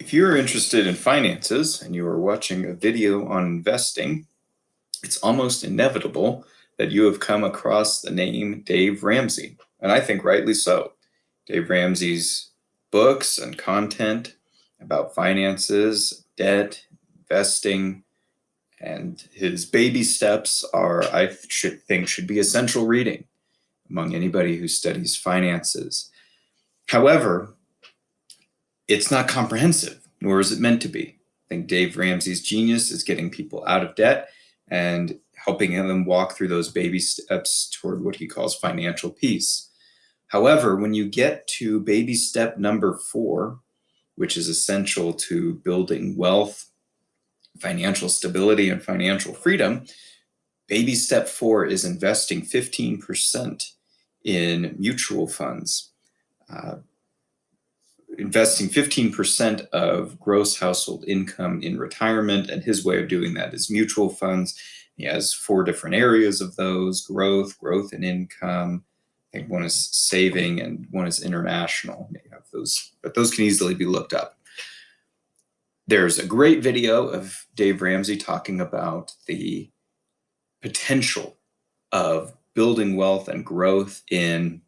If you're interested in finances and you are watching a video on investing, it's almost inevitable that you have come across the name Dave Ramsey, and I think rightly so. Dave Ramsey's books and content about finances, debt, investing, and his baby steps are, I think, should be essential reading among anybody who studies finances. However, it's not comprehensive, nor is it meant to be. I think Dave Ramsey's genius is getting people out of debt and helping them walk through those baby steps toward what he calls financial peace. However, when you get to baby step number 4, which is essential to building wealth, financial stability, and financial freedom, baby step 4 is investing 15% in mutual funds. Investing 15% of gross household income in retirement, and his way of doing that is mutual funds. He has 4 different areas of those: growth and income. I think one is saving and one is international. You have those, but those can easily be looked up. There's a great video of Dave Ramsey talking about the potential of building wealth and growth in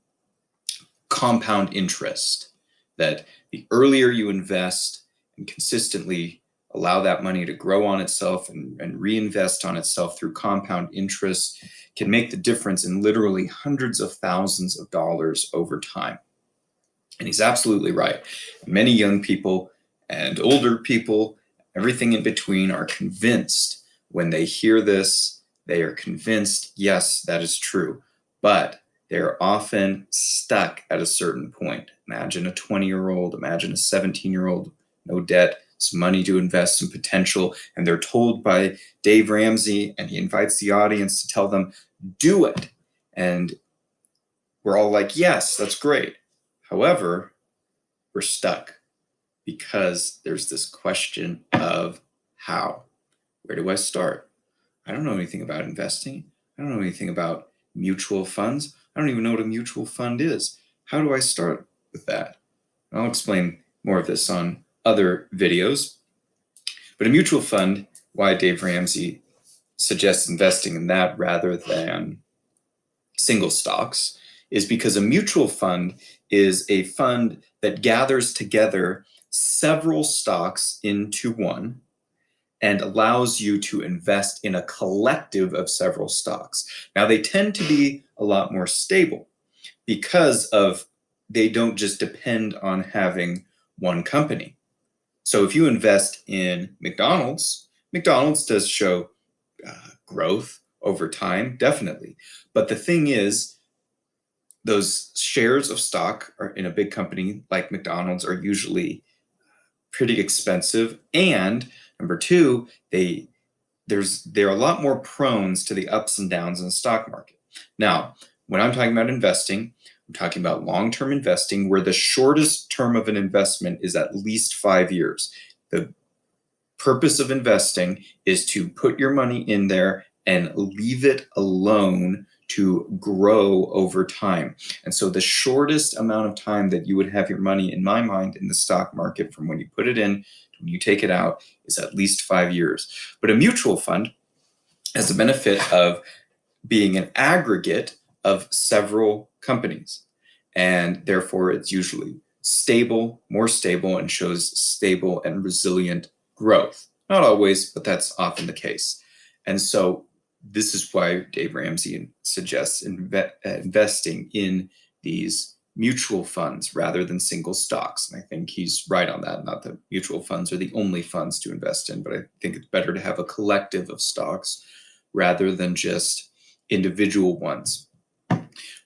compound interest, that the earlier you invest and consistently allow that money to grow on itself and reinvest on itself through compound interest can make the difference in literally hundreds of thousands of dollars over time. And he's absolutely right. Many young people and older people, everything in between, are convinced when they hear this, they are convinced, yes, that is true. But they're often stuck at a certain point. Imagine a 20-year-old, imagine a 17-year-old, no debt, some money to invest, some potential, and they're told by Dave Ramsey, and he invites the audience to tell them, do it. And we're all like, yes, that's great. However, we're stuck because there's this question of how. Where do I start? I don't know anything about investing. I don't know anything about mutual funds. I don't even know what a mutual fund is. How do I start with that? I'll explain more of this on other videos. But a mutual fund, why Dave Ramsey suggests investing in that rather than single stocks, is because a mutual fund is a fund that gathers together several stocks into one and allows you to invest in a collective of several stocks. Now, they tend to be a lot more stable because they don't just depend on having one company. So if you invest in McDonald's does show growth over time, definitely. But the thing is, those shares of stock in a big company like McDonald's are usually pretty expensive, and number 2, they're a lot more prone to the ups and downs in the stock market. Now, when I'm talking about investing, I'm talking about long-term investing, where the shortest term of an investment is at least 5 years. The purpose of investing is to put your money in there and leave it alone to grow over time. And so the shortest amount of time that you would have your money, in my mind, in the stock market from when you put it in to when you take it out is at least 5 years. But a mutual fund has the benefit of being an aggregate of several companies. And therefore, it's usually stable, more stable, and shows stable and resilient growth. Not always, but that's often the case. And so this is why Dave Ramsey suggests investing in these mutual funds rather than single stocks. And I think he's right on that. Not that mutual funds are the only funds to invest in, but I think it's better to have a collective of stocks rather than just individual ones.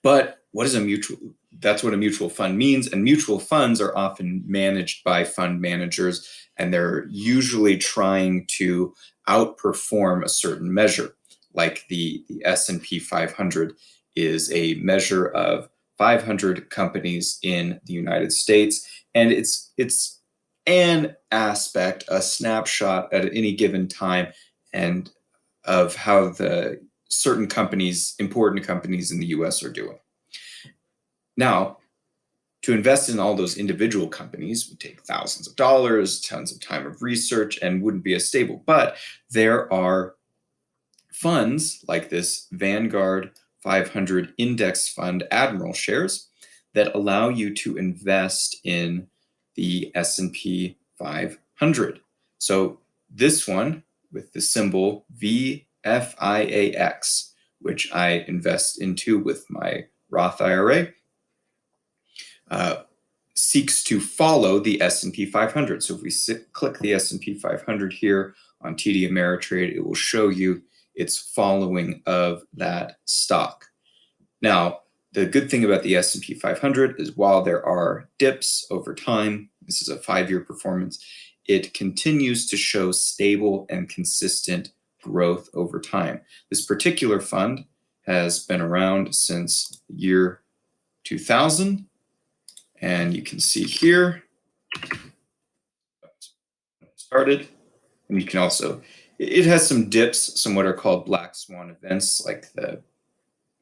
But what is a mutual? That's what a mutual fund means. And mutual funds are often managed by fund managers, and they're usually trying to outperform a certain measure. Like the S&P 500 is a measure of 500 companies in the United States, and it's an aspect, a snapshot at any given time, and of how the certain companies, important companies in the US, are doing. Now, To invest in all those individual companies would take thousands of dollars, tons of time of research, and wouldn't be as stable. But there are funds like this Vanguard 500 index fund Admiral shares that allow you to invest in the S&P 500. So this one with the symbol VFIAX, which I invest into with my Roth IRA, seeks to follow the S&P 500. So if we click the S&P 500 here on TD Ameritrade, it will show you its following of that stock. Now, the good thing about the S&P 500 is while there are dips over time, this is a 5-year performance, it continues to show stable and consistent growth over time. This particular fund has been around since year 2000, and you can see here started, and you can also, it has some dips, some what are called black swan events, like the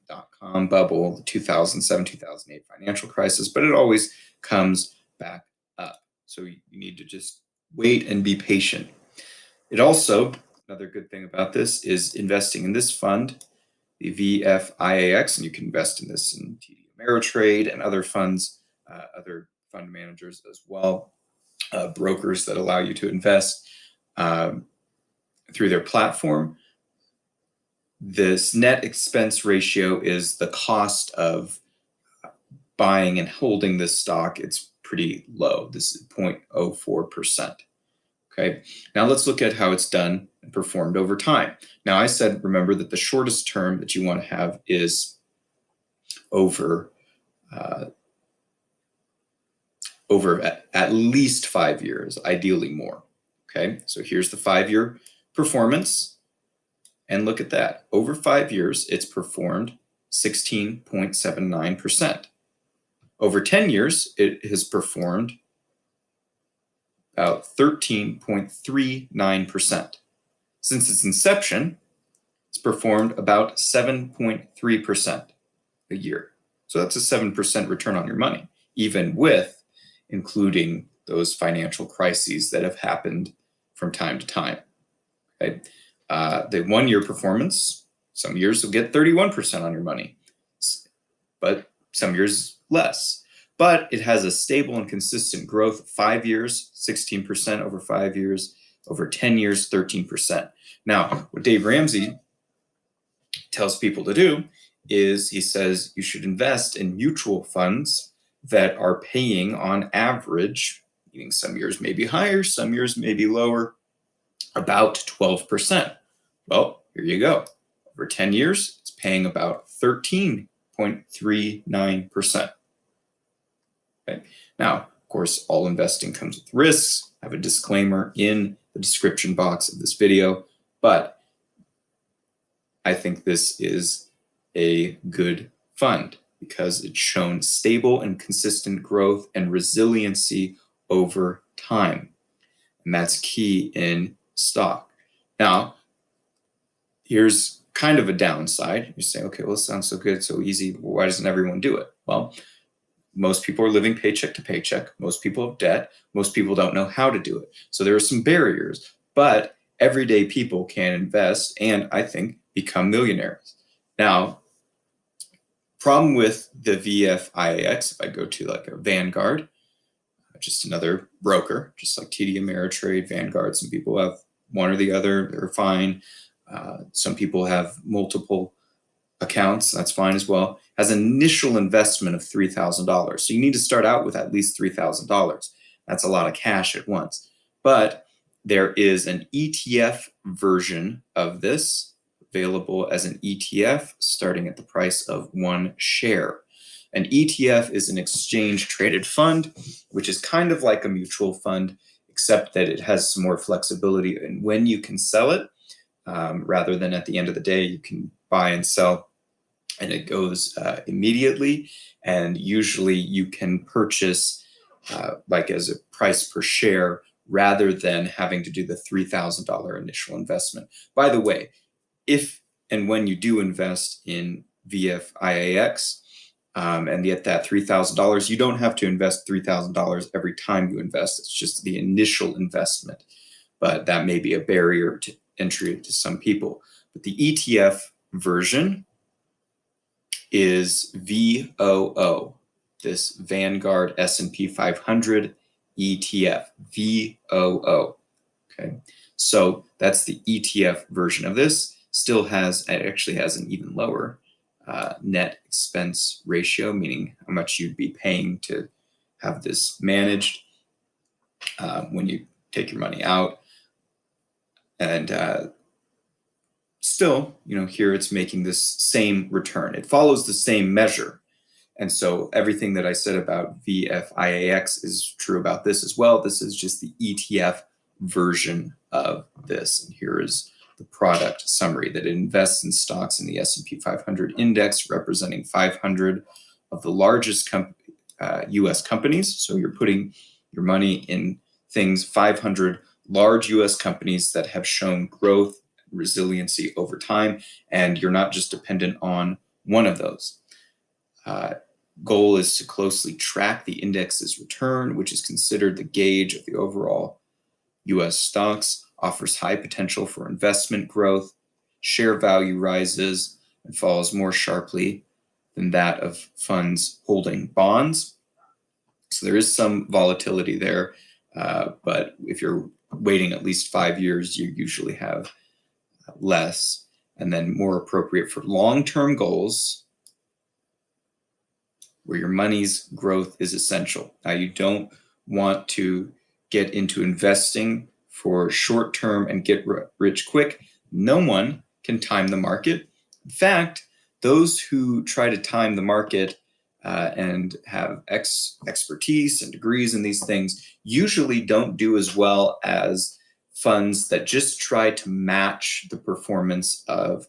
dot-com bubble, the 2007, 2008 financial crisis, but it always comes back up. So you need to just wait and be patient. It also, another good thing about this is investing in this fund, the VFIAX, and you can invest in this in TD Ameritrade and other funds, other fund managers as well, brokers that allow you to invest through their platform. This net expense ratio is the cost of buying and holding this stock. It's pretty low. This is 0.04%. Okay, now let's look at how it's done and performed over time. Now I said, remember that the shortest term that you want to have is over at least 5 years, ideally more. Okay, so here's the 5-year performance, and look at that. Over 5 years, it's performed 16.79%. Over 10 years, it has performed about 13.39%. Since its inception, it's performed about 7.3% a year. So that's a 7% return on your money, even with including those financial crises that have happened from time to time. Okay? The 1-year performance, some years will get 31% on your money, but some years less. But it has a stable and consistent growth. 5 years, 16% over 5 years. Over 10 years, 13%. Now, what Dave Ramsey tells people to do is he says you should invest in mutual funds that are paying on average, meaning some years may be higher, some years may be lower, about 12%. Well, here you go. Over 10 years, it's paying about 13.39%. Okay. Now, of course, all investing comes with risks. I have a disclaimer in the description box of this video, but I think this is a good fund because it's shown stable and consistent growth and resiliency over time. And that's key in stock. Now, here's kind of a downside. You say, okay, well, this sounds so good, so easy. Why doesn't everyone do it? Well, most people are living paycheck to paycheck. Most people have debt. Most people don't know how to do it. So there are some barriers, but everyday people can invest and I think become millionaires. Now, problem with the VFIAX, if I go to like a Vanguard, just another broker, just like TD Ameritrade, Vanguard, some people have one or the other, they're fine. Some people have multiple accounts, that's fine as well. Has an initial investment of $3,000. So you need to start out with at least $3,000. That's a lot of cash at once. But there is an ETF version of this available as an ETF starting at the price of 1 share. An ETF is an exchange traded fund, which is kind of like a mutual fund, except that it has some more flexibility in when you can sell it. Rather than at the end of the day, you can buy and sell and it goes immediately. And usually you can purchase like as a price per share rather than having to do the $3,000 initial investment. By the way, if and when you do invest in VFIAX, And yet that $3,000, you don't have to invest $3,000 every time you invest. It's just the initial investment. But that may be a barrier to entry to some people. But the ETF version is VOO, this Vanguard S&P 500 ETF, VOO. Okay, so that's the ETF version of this. It actually has an even lower net expense ratio, meaning how much you'd be paying to have this managed when you take your money out. And still, here it's making this same return. It follows the same measure. And so everything that I said about VFIAX is true about this as well. This is just the ETF version of this. And here is the product summary, that it invests in stocks in the S&P 500 index, representing 500 of the largest U.S. companies. So you're putting your money in 500 large U.S. companies that have shown growth, resiliency over time, and you're not just dependent on one of those. Goal is to closely track the index's return, which is considered the gauge of the overall U.S. stocks, offers high potential for investment growth, share value rises, and falls more sharply than that of funds holding bonds. So there is some volatility there, but if you're waiting at least 5 years, you usually have less. And then more appropriate for long-term goals, where your money's growth is essential. Now, you don't want to get into investing for short-term and get rich quick. No one can time the market. In fact, those who try to time the market and have expertise and degrees in these things usually don't do as well as funds that just try to match the performance of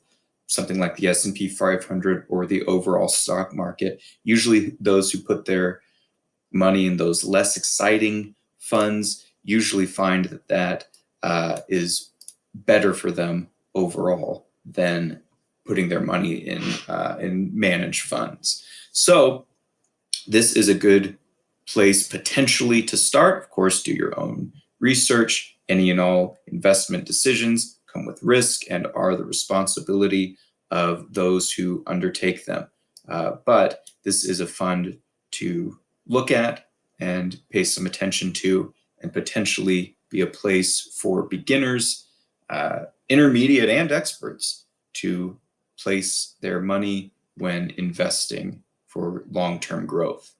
something like the S&P 500 or the overall stock market. Usually those who put their money in those less exciting funds usually find that is better for them overall than putting their money in managed funds. So this is a good place potentially to start. Of course, do your own research. Any and all investment decisions come with risk and are the responsibility of those who undertake them. But this is a fund to look at and pay some attention to, and potentially be a place for beginners, intermediate, and experts to place their money when investing for long-term growth.